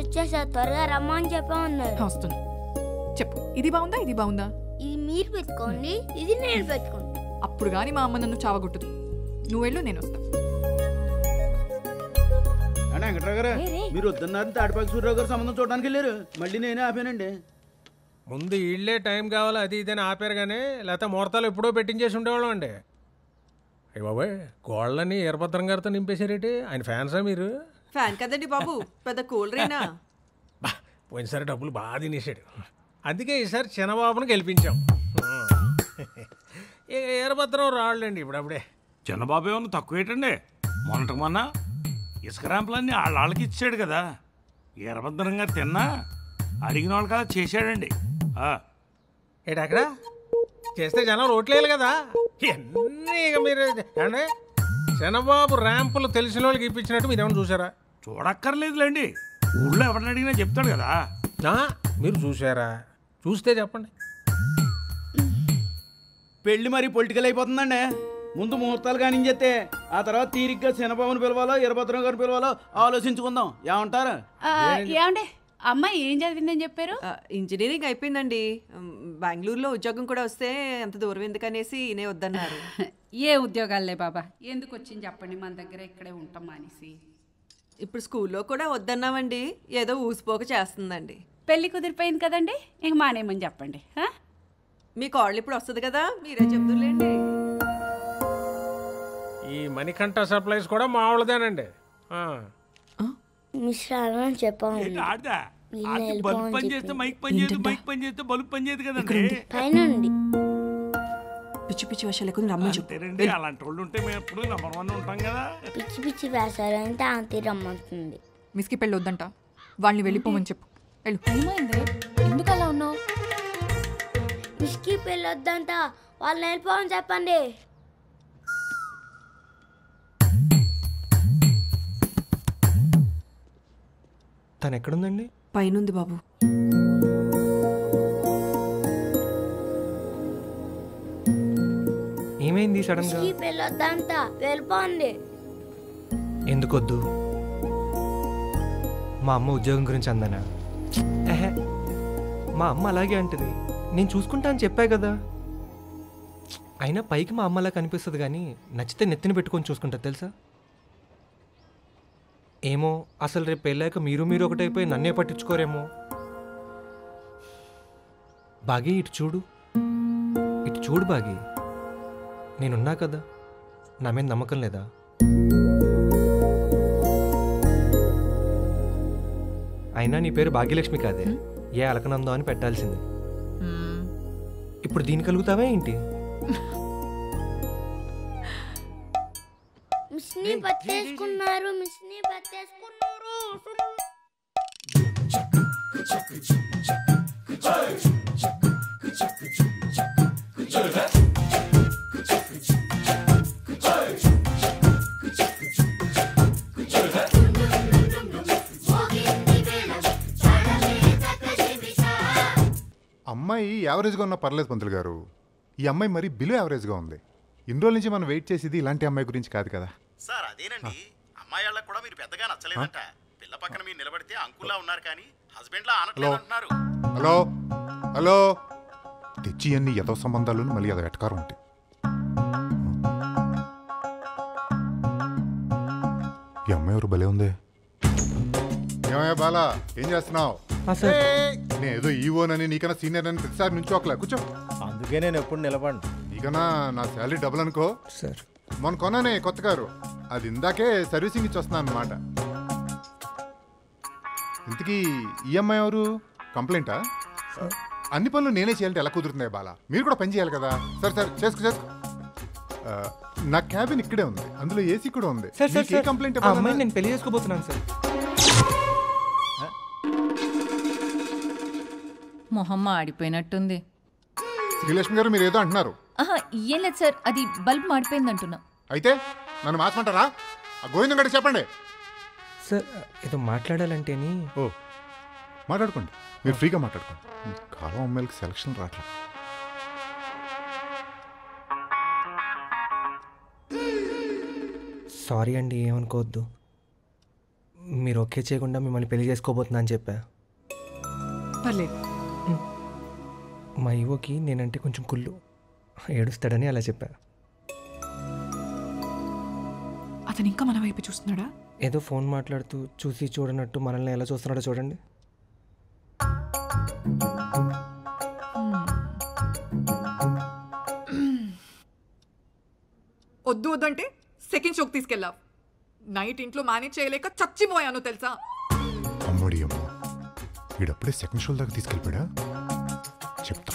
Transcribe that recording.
వచ్చేసా, త్వరగా రమ్మని చెప్పమన్నారు. వస్తున్నా. చెప్పు, ఇది బాగుందా ఇది బాగుందా? ఇది మీరు పెట్టుకోండి, ఇది నేను పెట్టుకోండి. అప్పుడు గాని మా అమ్మ నన్ను చావగొట్టదు. నువ్వు వెళ్ళు, నేను వస్తా. వెంకట్రావు గారు, మీరు వద్దన్నారు తాడిపాకి సూర్యరావు గారు సంబంధం చూడడానికి వెళ్ళారు. మళ్ళీ నేనే ఆపానండి. ముందు ఇళ్లే టైం కావాలి అది ఇదని ఆపారు కానీ లేకపోతే ముహూర్తాలు ఎప్పుడో పెట్టించేసి ఉండేవాళ్ళం అండి. అయ్య బాబాయ్, గోళ్ళని ఈరభద్రం గారితో నింపేశారేంటి? ఆయన ఫ్యాన్సా మీరు? ఫ్యాన్ కదండి బాబు, పెద్ద కూలరేనా? పోయినసారి డబ్బులు బాగా తినేసాడు, అందుకే ఈసారి చిన్నబాబుని గెలిపించాం. ఇక ఈరభద్రం రాళ్ళండి ఇప్పుడప్పుడే. చిన్నబాబు ఏమన్నా తక్కువ ఏంటండి? మొన్నటికి మొన్న ఇసుక ర్యాంపులన్నీ వాళ్ళకి ఇచ్చాడు కదా. ఈరభద్రం గారు తిన్నా అడిగిన వాళ్ళు కదా చేశాడండి. ఏంటి అక్కడ చేస్తే జనం రోట్లేదు కదా. ఎన్ని ఇక మీరు అంటే చంద్రబాబు ర్యాంపులు తెలిసిన వాళ్ళకి ఇప్పించినట్టు మీరు ఏమైనా చూసారా? చూడక్కర్లేదులేండి, ఊళ్ళో ఎవరిని అడిగినా చెప్తాడు కదా. మీరు చూసారా? చూస్తే చెప్పండి. పెళ్లి మరి పొలిటికల్ అయిపోతుందండి. ముందు ముహూర్తాలు కానించేస్తే ఆ తర్వాత తీరిగ్గా చిన్నబాబుని పిలవాలో ఈరభద్రం గారిని పిలవాలో ఆలోచించుకుందాం. ఏమంటారు? ఏమండి, అమ్మాయి ఏం చదివిందని చెప్పారు? ఇంజనీరింగ్ అయిపోయిందండి. బెంగళూరులో ఉద్యోగం కూడా వస్తే అంత దూరం ఎందుకనేసి ఈయనే వద్దన్నారు. ఏ ఉద్యోగాలే బాబా, ఎందుకు వచ్చింది చెప్పండి, మన దగ్గర ఇక్కడే ఉంటాం అనేసి. ఇప్పుడు స్కూల్లో కూడా వద్దన్నామండి, ఏదో ఊసిపోక చేస్తుందండి. పెళ్లి కుదిరిపోయింది కదండి, ఇంక మానేమని చెప్పండి. మీ కాళ్ళు ఇప్పుడు వస్తుంది కదా, మీరే చెప్తులేండి. ఈ మణికంఠ సప్లైస్ కూడా మా వాళ్ళదేనండి. మిశ్రాలని చెప్పాను. బల్బు పని చేస్తే మైక్ పని చేయదు, మైక్ పని చేస్తే బల్బు పని చేయదు కదండి. పైనండి పిచ్చి పిచ్చి వేషాలకు రమ్మని చెప్పండి. అలాంటి వాళ్ళు ఉంటే మేము ఎప్పుడు నెంబర్ 1 ఉంటాం కదా. పిచ్చి పిచ్చి వేసారంటే ఆంటీ రమ్మంటుంది. మిస్కి పెళ్ళి వద్దంట, వాళ్ళని వెళ్ళిపోమని చెప్పు. వెళ్ళు. ఏమైంది, ఎందుకు అలా ఉన్నావు? మిస్కి పెళ్ళి వద్దంట, వాళ్ళని వెళ్ళిపోమని చెప్పండి. తను ఎక్కడుందండి? పైనుంది బాబు. ఏమైంది సడన్ గా? మిస్కి పెళ్ళి వద్దంట, వెళ్ళిపోండి. ఎందుకొద్దు? మా అమ్మ ఉద్యోగం గురించి అందనా? మా అమ్మ అలాగే అంటది, నేను చూసుకుంటా అని చెప్పా కదా. అయినా పైకి మా అమ్మ అలా కనిపిస్తుంది కానీ నచ్చితే నెత్తిని పెట్టుకొని చూసుకుంటా తెలుసా. ఏమో అసలు రేపు పెళ్ళాక మీరు ఒకటైపోయి నన్నే పట్టించుకోరేమో. బాగి ఇటు చూడు, ఇటు చూడు బాగి, నేనున్నా కదా, నా మీద నమ్మకం లేదా? అయినా నీ పేరు భాగ్యలక్ష్మి కాదే, ఏ అలకనందో అని పెట్టాల్సింది. ఇప్పుడు దీని కలుగుతావా ఏంటి? మిస్ని పట్టేసుకున్నారు, మిస్ని పట్టేసుకున్నారు. అమ్మాయి యావరేజ్గా ఉన్న పర్లేదు పంతులు గారు, ఈ అమ్మాయి మరి బిలో యావరేజ్గా ఉంది. ఇన్ని రోజుల నుంచి మనం వెయిట్ చేసేది ఇలాంటి అమ్మాయి గురించి కాదు కదా సార్. అదేనండి, అమ్మాయి వాళ్ళకి కూడా మీరు పెద్దగా నచ్చలేదంట. పిల్ల పక్కన మీరు నిలబడితే అంకుల్లా ఉన్నారు కానీ హస్బెండ్ లా ఆనట్లేదు అంటున్నారు. హలో హలో, తెచ్చి అన్ని యథో సంబంధాలు మళ్ళీ అదో ఎటకారం ఉంటాయి. ఈ అమ్మాయి ఎవరు భలే ఉంది. ఏమయ్యా బాలా, ఏం చేస్తున్నావు? నేను ఏదో ఈవోనని నీకన్నా సీనియర్ అని ప్రతిసారి నుంచి ఒకలా కూర్చో. అందుకే నేను ఎప్పుడు నిలబడి. నీకన్నా నా శాలరీ డబుల్ అనుకో సార్. మొన్న కొన్నానే కొత్త కారు, అది ఇందాకే సర్వీసింగ్ ఇచ్చి వస్తున్నాను అనమాట. ఇంతకీ ఈఎంఐ ఎవరు? కంప్లైంటా? అన్ని పనులు నేనే చేయాలంటే ఎలా కుదురుతున్నాయి బాలా? మీరు కూడా పని చేయాలి కదా. సరే సరే చేసుకో. నా క్యాబిన్ ఇక్కడే ఉంది, అందులో ఏసీ కూడా ఉంది. కంప్లైంట్ నేను పెళ్లి చేసుకోబోతున్నాను సార్. మొహమ్మ ఆడిపోయినట్టుంది. శ్రీలక్ష్మి గారు మీరు ఏదో అంటున్నారు. ఏం లేదు సార్, అది బల్బ్ మాడిపోయింది అంటున్నా. అయితే నన్ను మార్చమంటారా? గోవిందం గడికి చెప్పండి సార్. ఏదో మాట్లాడాలంటేని. ఓ మాట్లాడుకోండి, మీరు ఫ్రీగా మాట్లాడుకోండి. కాలం అమ్మాయిలకి సెలక్షన్ రావట్లేదు. సారీ అండి, ఏమనుకోవద్దు. మీరు ఓకే చేయకుండా మిమ్మల్ని పెళ్లి చేసుకోబోతున్నా అని చెప్పా. పర్లేదు. మా ఈవోకి నేనంటే కొంచెం కుళ్ళు, ఏడుస్తాడని అలా చెప్పా. అతను ఇంకా మన వైపు చూస్తున్నాడా? ఏదో ఫోన్ మాట్లాడుతూ చూసి చూడనట్టు మనల్ని ఎలా చూస్తున్నాడో చూడండి. వద్దు వద్దంటే సెకండ్ షోకి తీసుకెళ్ళావు. నైట్ ఇంట్లో మేనేజ్ చేయలేక చచ్చిపోయాను తెలుసా. అమ్మడి అమ్మ, వీడప్పుడే సెకండ్ షో దాకా తీసుకెళ్ళిపోయా. చెప్తా.